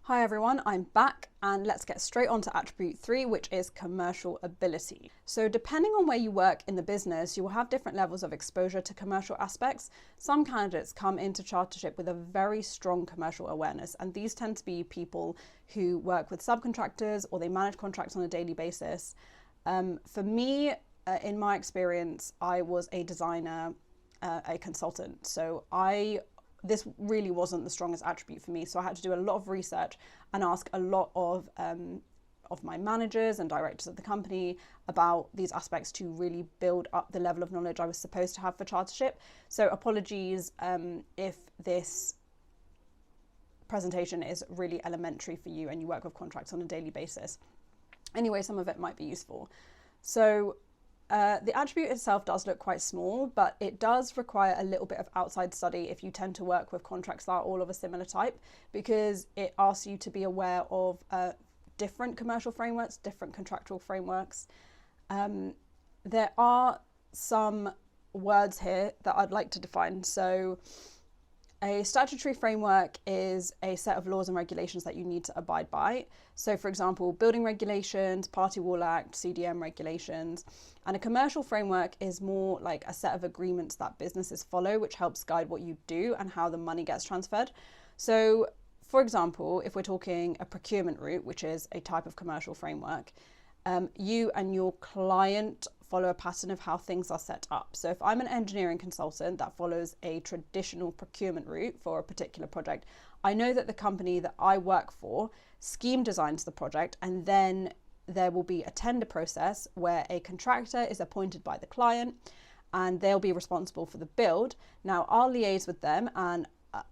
Hi everyone, I'm back and let's get straight on to attribute 3, which is commercial ability. So depending on where you work in the business, you will have different levels of exposure to commercial aspects. Some candidates come into chartership with a very strong commercial awareness, and these tend to be people who work with subcontractors or they manage contracts on a daily basis. For me, in my experience, I was a designer, a consultant. So this really wasn't the strongest attribute for me. So I had to do a lot of research and ask a lot of my managers and directors of the company about these aspects to really build up the level of knowledge I was supposed to have for chartership. So apologies if this presentation is really elementary for you and you work with contracts on a daily basis. Anyway, some of it might be useful. So the attribute itself does look quite small, but it does require a little bit of outside study if you tend to work with contracts that are all of a similar type, because it asks you to be aware of different commercial frameworks, different contractual frameworks. There are some words here that I'd like to define. So a statutory framework is a set of laws and regulations that you need to abide by. So for example, building regulations, Party Wall Act, CDM regulations. And a commercial framework is more like a set of agreements that businesses follow, which helps guide what you do and how the money gets transferred. So for example, if we're talking a procurement route, which is a type of commercial framework, you and your client follow a pattern of how things are set up. So if I'm an engineering consultant that follows a traditional procurement route for a particular project, I know that the company that I work for scheme designs the project, and then there will be a tender process where a contractor is appointed by the client and they'll be responsible for the build. Now I'll liaise with them and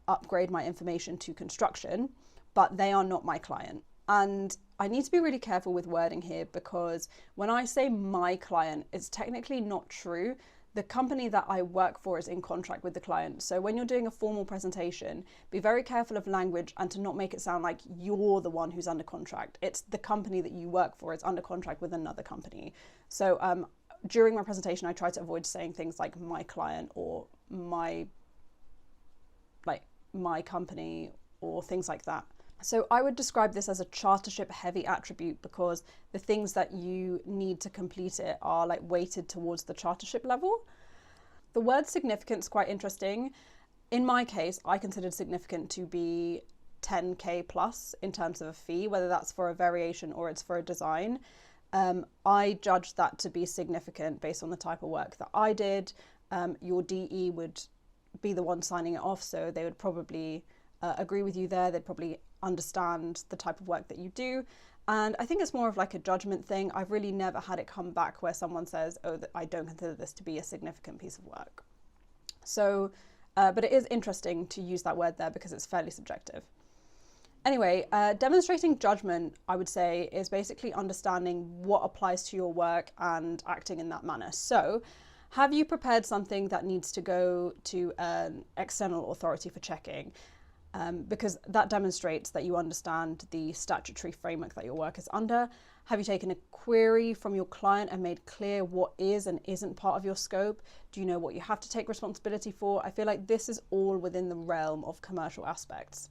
upgrade my information to construction, but they are not my client. And I need to be really careful with wording here, because when I say my client, it's technically not true. The company that I work for is in contract with the client. So when you're doing a formal presentation, be very careful of language and to not make it sound like you're the one who's under contract. It's the company that you work for is under contract with another company. So during my presentation, I try to avoid saying things like my client or my company or things like that. So I would describe this as a chartership heavy attribute, because the things that you need to complete it are like weighted towards the chartership level. The word significant is quite interesting. In my case, I considered significant to be 10K plus in terms of a fee, whether that's for a variation or it's for a design. I judged that to be significant based on the type of work that I did. Your DE would be the one signing it off, so they would probably agree with you there. They'd probably understand the type of work that you do. And I think it's more of like a judgment thing. I've really never had it come back where someone says, oh, I don't consider this to be a significant piece of work. So, but it is interesting to use that word there because it's fairly subjective. Anyway, demonstrating judgment, I would say, is basically understanding what applies to your work and acting in that manner. So, have you prepared something that needs to go to an external authority for checking? Because that demonstrates that you understand the statutory framework that your work is under. Have you taken a query from your client and made clear what is and isn't part of your scope? Do you know what you have to take responsibility for? I feel like this is all within the realm of commercial aspects.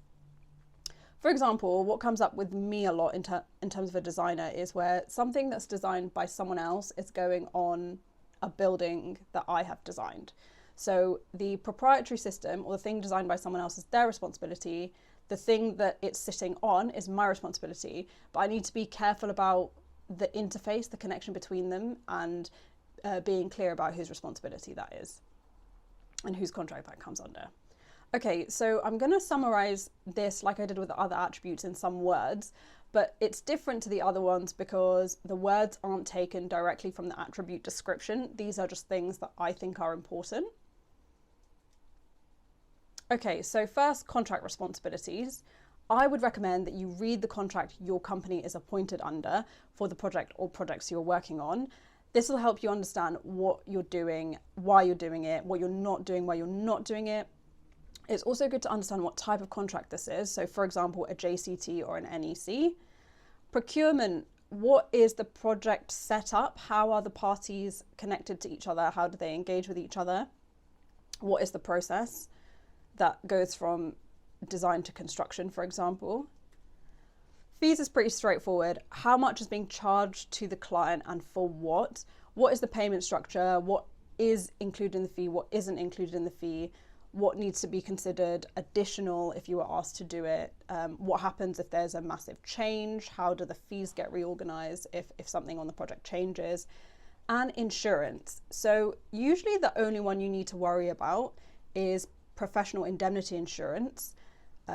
For example, what comes up with me a lot in terms of a designer is where something that's designed by someone else is going on a building that I have designed. So the proprietary system or the thing designed by someone else is their responsibility. The thing that it's sitting on is my responsibility, but I need to be careful about the interface, the connection between them, and being clear about whose responsibility that is and whose contract that comes under. Okay, so I'm going to summarize this like I did with the other attributes in some words, but it's different to the other ones because the words aren't taken directly from the attribute description. These are just things that I think are important. Okay, so first, contract responsibilities. I would recommend that you read the contract your company is appointed under for the project or projects you're working on. This will help you understand what you're doing, why you're doing it, what you're not doing, why you're not doing it. It's also good to understand what type of contract this is. So for example, a JCT or an NEC. Procurement, what is the project set up? How are the parties connected to each other? How do they engage with each other? What is the process that goes from design to construction, for example? Fees is pretty straightforward. How much is being charged to the client and for what? What is the payment structure? What is included in the fee? What isn't included in the fee? What needs to be considered additional if you were asked to do it? What happens if there's a massive change? How do the fees get reorganized if something on the project changes? And insurance. So usually the only one you need to worry about is professional indemnity insurance,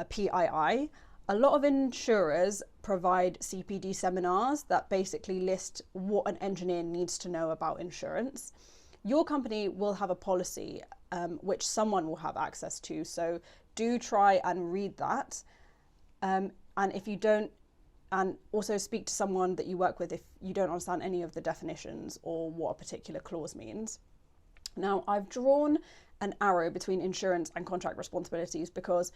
PII. A lot of insurers provide CPD seminars that basically list what an engineer needs to know about insurance. Your company will have a policy which someone will have access to, so do try and read that. And if you don't, and also speak to someone that you work with if you don't understand any of the definitions or what a particular clause means. Now, I've drawn an arrow between insurance and contract responsibilities because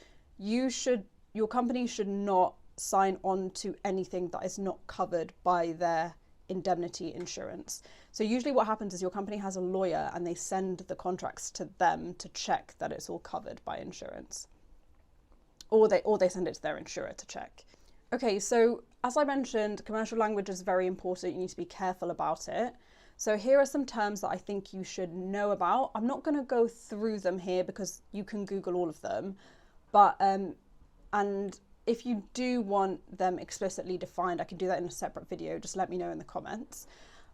your company should not sign on to anything that is not covered by their indemnity insurance. So usually what happens is your company has a lawyer and they send the contracts to them to check that it's all covered by insurance. Or they send it to their insurer to check. Okay, so as I mentioned, commercial language is very important. You need to be careful about it. So here are some terms that I think you should know about. I'm not going to go through them here because you can Google all of them. But, and if you do want them explicitly defined, I can do that in a separate video. Just let me know in the comments.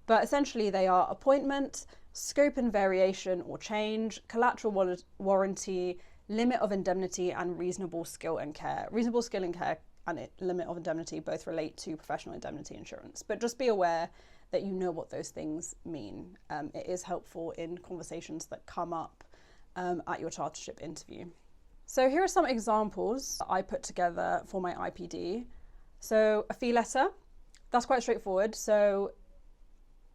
But essentially they are appointment, scope and variation or change, collateral warranty, limit of indemnity, and reasonable skill and care. Reasonable skill and care and limit of indemnity both relate to professional indemnity insurance, but just be aware that you know what those things mean. It is helpful in conversations that come up at your chartership interview. So here are some examples I put together for my IPD. So a fee letter, that's quite straightforward. So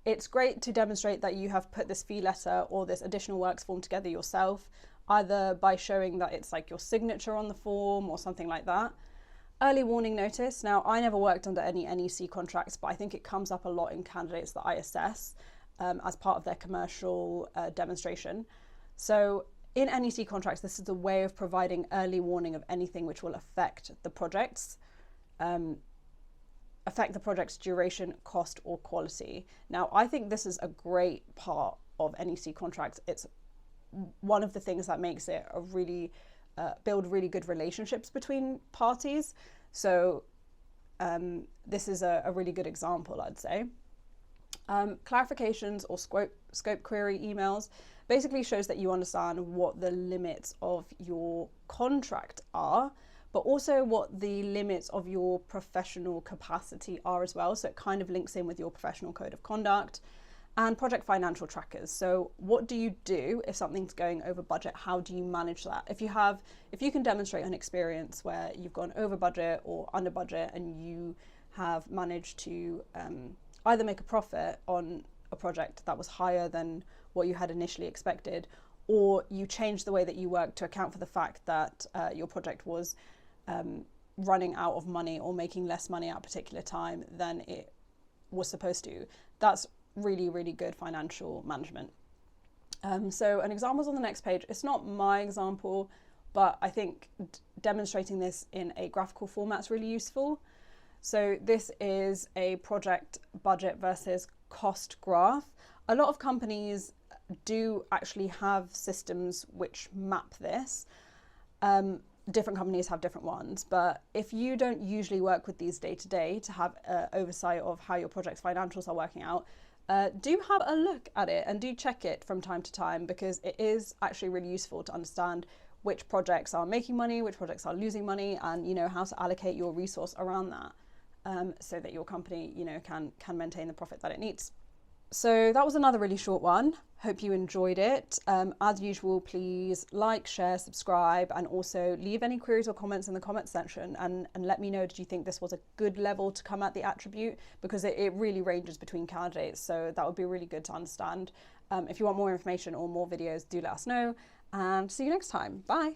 it's great to demonstrate that you have put this fee letter or this additional works form together yourself, either by showing that it's like your signature on the form or something like that. Early warning notice. Now, I never worked under any NEC contracts, but I think it comes up a lot in candidates that I assess as part of their commercial demonstration. So in NEC contracts, this is a way of providing early warning of anything which will affect the project's duration, cost, or quality. Now, I think this is a great part of NEC contracts. It's one of the things that makes it a really build really good relationships between parties. So this is a really good example, I'd say. Clarifications or scope query emails basically shows that you understand what the limits of your contract are, but also what the limits of your professional capacity are as well. So it kind of links in with your professional code of conduct. And project financial trackers. So what do you do if something's going over budget? How do you manage that? If you can demonstrate an experience where you've gone over budget or under budget and you have managed to either make a profit on a project that was higher than what you had initially expected, or you changed the way that you work to account for the fact that your project was running out of money or making less money at a particular time than it was supposed to, that's really, really good financial management. So an example's on the next page. It's not my example, but I think demonstrating this in a graphical format is really useful. So this is a project budget versus cost graph. A lot of companies do actually have systems which map this. Different companies have different ones, but if you don't usually work with these day to day to have oversight of how your project's financials are working out, do have a look at it and do check it from time to time, because it is actually really useful to understand which projects are making money, which projects are losing money, and how to allocate your resource around that so that your company can maintain the profit that it needs. So that was another really short one. Hope you enjoyed it. As usual, please like, share, subscribe, and also leave any queries or comments in the comment section and let me know, did you think this was a good level to come at the attribute? Because it really ranges between candidates, so that would be really good to understand. If you want more information or more videos, do let us know, and see you next time. Bye.